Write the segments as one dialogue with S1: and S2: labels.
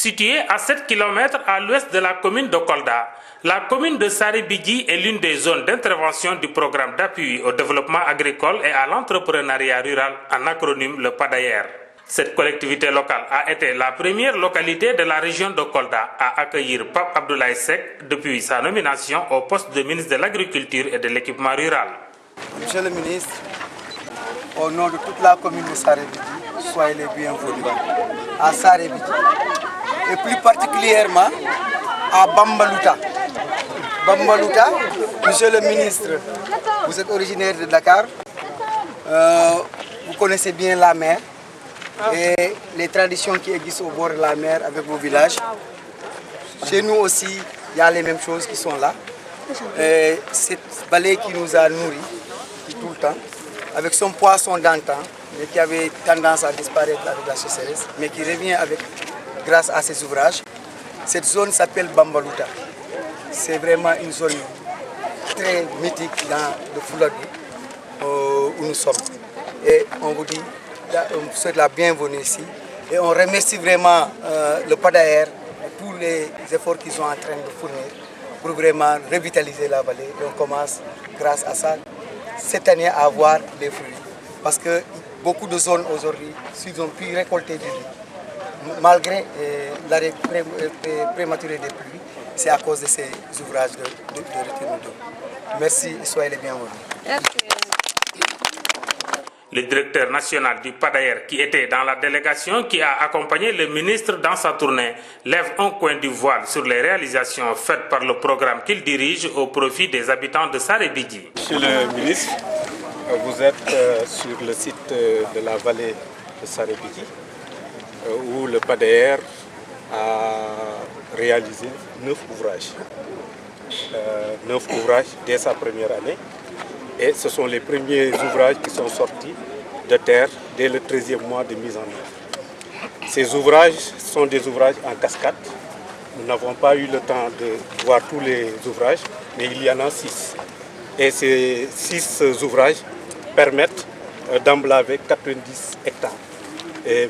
S1: Située à 7 km à l'ouest de la commune de Kolda, la commune de Saré-Bidji est l'une des zones d'intervention du programme d'appui au développement agricole et à l'entrepreneuriat rural, en acronyme le PADAER. Cette collectivité locale a été la première localité de la région de Kolda à accueillir Pape Abdoulaye Seck depuis sa nomination au poste de ministre de l'Agriculture et de l'Équipement rural.
S2: Monsieur le ministre, au nom de toute la commune de Saré-Bidji, soyez les bienvenus à Saré-Bidji et plus particulièrement à Bambalouta. Bambalouta, monsieur le ministre, vous êtes originaire de Dakar, vous connaissez bien la mer et les traditions qui existent au bord de la mer avec vos villages. Chez nous aussi, il y a les mêmes choses qui sont là. Cette vallée qui nous a nourris tout le temps, avec son poisson d'antan, mais qui avait tendance à disparaître avec la sécheresse, mais qui revient grâce à ces ouvrages. Cette zone s'appelle Bambalouta. C'est vraiment une zone très mythique dans le Fouladou où nous sommes. Et on vous dit, on souhaite la bienvenue ici. Et on remercie vraiment le PADAER pour tous les efforts qu'ils sont en train de fournir pour vraiment revitaliser la vallée. Et on commence, grâce à ça, cette année à avoir des fruits. Parce que beaucoup de zones aujourd'hui, s'ils ont pu récolter du riz, malgré l'arrêt prématuré des pluies, c'est à cause de ces ouvrages de retenue d'eau. Merci et soyez les bienvenus.
S1: Le directeur national du PADAER, qui était dans la délégation qui a accompagné le ministre dans sa tournée, lève un coin du voile sur les réalisations faites par le programme qu'il dirige au profit des habitants de Saré-Bidji.
S3: Monsieur le ministre, vous êtes sur le site de la vallée de Saré-Bidji, où le PADAER a réalisé 9 ouvrages. 9 ouvrages dès sa première année. Et ce sont les premiers ouvrages qui sont sortis de terre dès le 13e mois de mise en œuvre. Ces ouvrages sont des ouvrages en cascade. Nous n'avons pas eu le temps de voir tous les ouvrages, mais il y en a 6. Et ces 6 ouvrages permettent d'emblaver 90 hectares.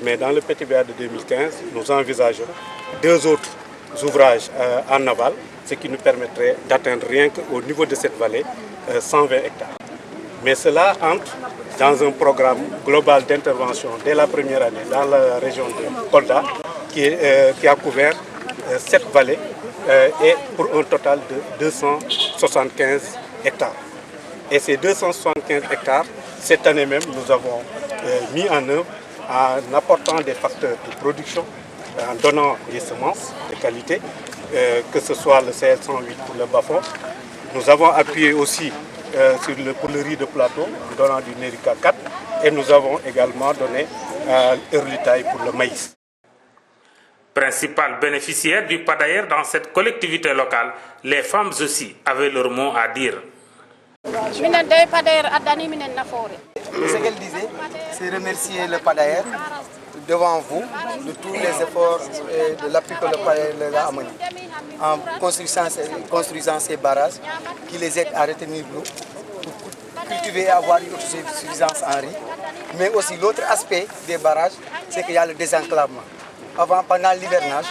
S3: Mais dans le PTBA de 2015, nous envisageons 2 autres ouvrages en aval, ce qui nous permettrait d'atteindre rien qu'au niveau de cette vallée 120 hectares. Mais cela entre dans un programme global d'intervention dès la première année dans la région de Kolda qui a couvert 7 vallées et pour un total de 275 hectares. Et ces 275 hectares, cette année même, nous avons mis en œuvre en apportant des facteurs de production, en donnant des semences de qualité, que ce soit le CL108 pour le bas-fond. Nous avons appuyé aussi pour le riz de plateau, en donnant du Nerica 4, et nous avons également donné Eurlitaille pour le maïs.
S1: Principal bénéficiaire du PADAER dans cette collectivité locale, les femmes aussi avaient leur mot à dire.
S2: Ce qu'elle disait, c'est remercier le PADAER devant vous de tous les efforts et de l'appui que le PADAER a amené en construisant ces barrages qui les aident à retenir l'eau pour cultiver et avoir une autosuffisance en riz. Mais aussi l'autre aspect des barrages, c'est qu'il y a le désenclavement. Avant, pendant l'hivernage,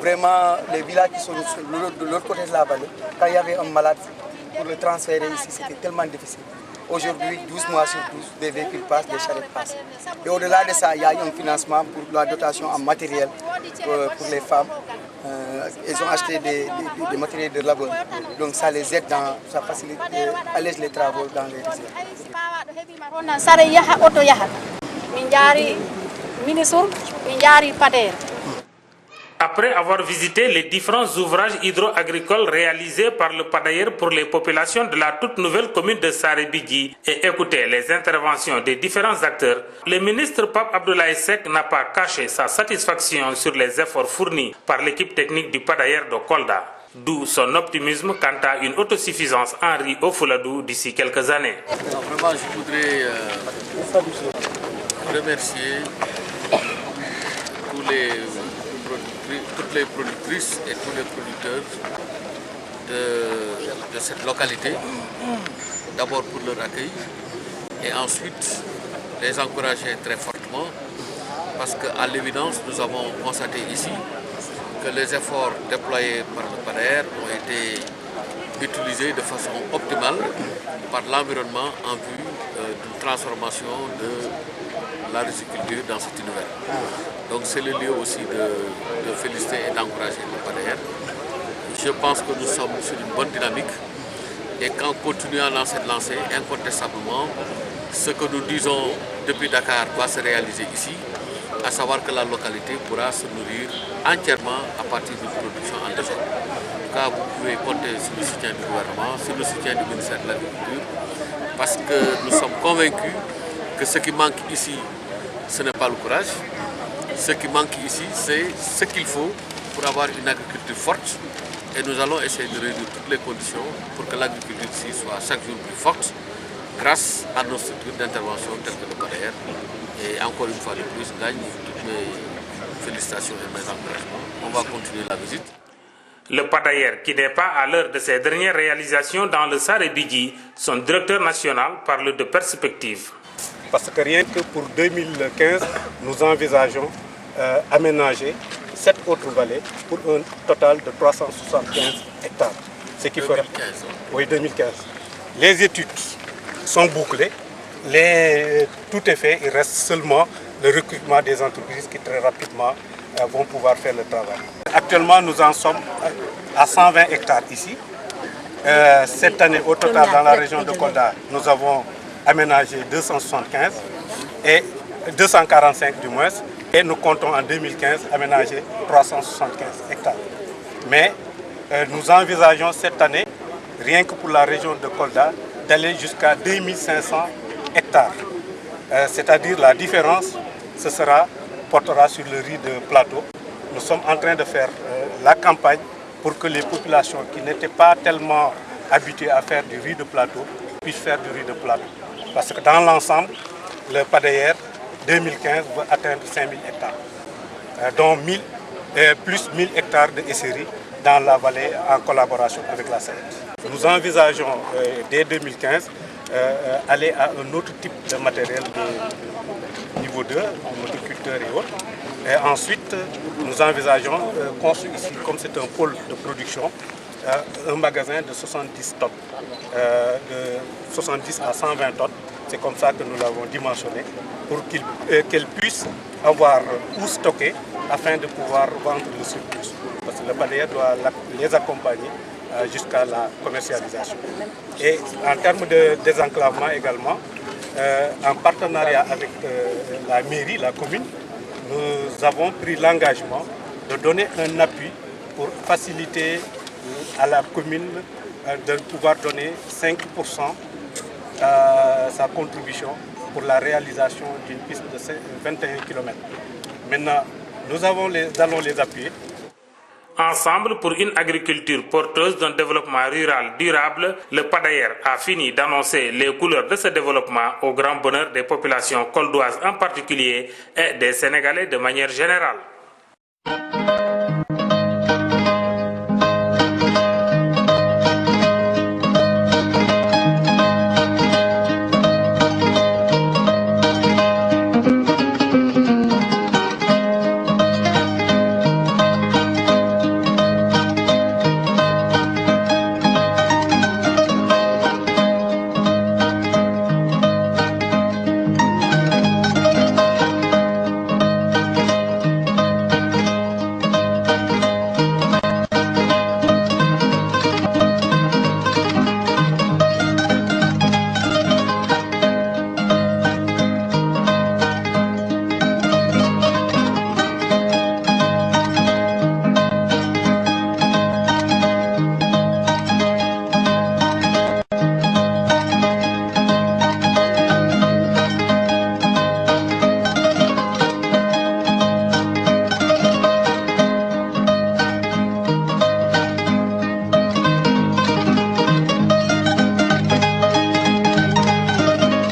S2: vraiment les villages qui sont de l'autre côté de la vallée, quand il y avait un malade, pour le transférer ici, c'était tellement difficile. Aujourd'hui, 12 mois sur 12, des véhicules passent, des charrettes passent. Et au-delà de ça, il y a eu un financement pour la dotation en matériel pour les femmes. Ils ont acheté des matériels de labour. Donc ça les aide, ça facilite, allège les travaux dans les réserves.
S1: Après avoir visité les différents ouvrages hydro-agricoles réalisés par le PADAER pour les populations de la toute nouvelle commune de Saré-Bidji et écouté les interventions des différents acteurs, le ministre Pape Abdoulaye Seck n'a pas caché sa satisfaction sur les efforts fournis par l'équipe technique du PADAER de Kolda. D'où son optimisme quant à une autosuffisance en riz au Fouladou d'ici quelques années.
S4: Vraiment, je voudrais remercier toutes les productrices et tous les producteurs de cette localité, d'abord pour leur accueil et ensuite les encourager très fortement parce qu'à l'évidence nous avons constaté ici que les efforts déployés par le PADER ont été utilisés de façon optimale par l'environnement en vue d'une transformation de la riziculture dans cet univers. Donc c'est le lieu aussi de féliciter et d'encourager le PADER. Je pense que nous sommes sur une bonne dynamique et qu'en continuant dans cette lancée, incontestablement, ce que nous disons depuis Dakar va se réaliser ici, à savoir que la localité pourra se nourrir entièrement à partir d'une production endogène. En tout cas, vous pouvez compter sur le soutien du gouvernement, sur le soutien du ministère de l'Agriculture, parce que nous sommes convaincus que ce qui manque ici, ce n'est pas le courage. Ce qui manque ici, c'est ce qu'il faut pour avoir une agriculture forte. Et nous allons essayer de réunir toutes les conditions pour que l'agriculture ici soit chaque jour plus forte grâce à nos structures d'intervention telles que le PADER. Et encore une fois de plus, gagne toutes mes félicitations et mes encouragements. On va continuer la visite.
S1: Le PADER, qui n'est pas à l'heure de ses dernières réalisations dans le Saré-Bidji, son directeur national parle de perspectives.
S3: Parce que rien que pour 2015, nous envisageons aménager 7 autres vallées pour un total de 375 hectares. Ce qui
S4: 2015.
S3: Oui, 2015. Les études sont bouclées, tout est fait, il reste seulement le recrutement des entreprises qui très rapidement vont pouvoir faire le travail. Actuellement, nous en sommes à 120 hectares ici. Cette année, au total, dans la région de Kolda, nous avons aménagé 275 et 245 du moins, et nous comptons en 2015 aménager 375 hectares. Mais nous envisageons cette année, rien que pour la région de Kolda, d'aller jusqu'à 2500 hectares. C'est-à-dire la différence, portera sur le riz de plateau. Nous sommes en train de faire la campagne pour que les populations qui n'étaient pas tellement habituées à faire du riz de plateau puissent faire du riz de plateau. Parce que dans l'ensemble, le PADER 2015 va atteindre 5000 hectares, dont plus 1000 hectares de SRI dans la vallée en collaboration avec la SAED. Nous envisageons dès 2015 aller à un autre type de matériel de niveau 2, motoculteurs et autres. Et ensuite, nous envisageons construire ici, comme c'est un pôle de production, un magasin de 70 tonnes, de 70 à 120 tonnes. C'est comme ça que nous l'avons dimensionné pour qu'elle puisse avoir où stocker afin de pouvoir vendre le surplus. Parce que le PADER doit les accompagner jusqu'à la commercialisation. Et en termes de désenclavement également, en partenariat avec la mairie, la commune, nous avons pris l'engagement de donner un appui pour faciliter à la commune de pouvoir donner 5% sa contribution pour la réalisation d'une piste de 21 km. Maintenant, nous allons les appuyer.
S1: Ensemble pour une agriculture porteuse d'un développement rural durable, le PADER a fini d'annoncer les couleurs de ce développement au grand bonheur des populations coldoises en particulier et des Sénégalais de manière générale.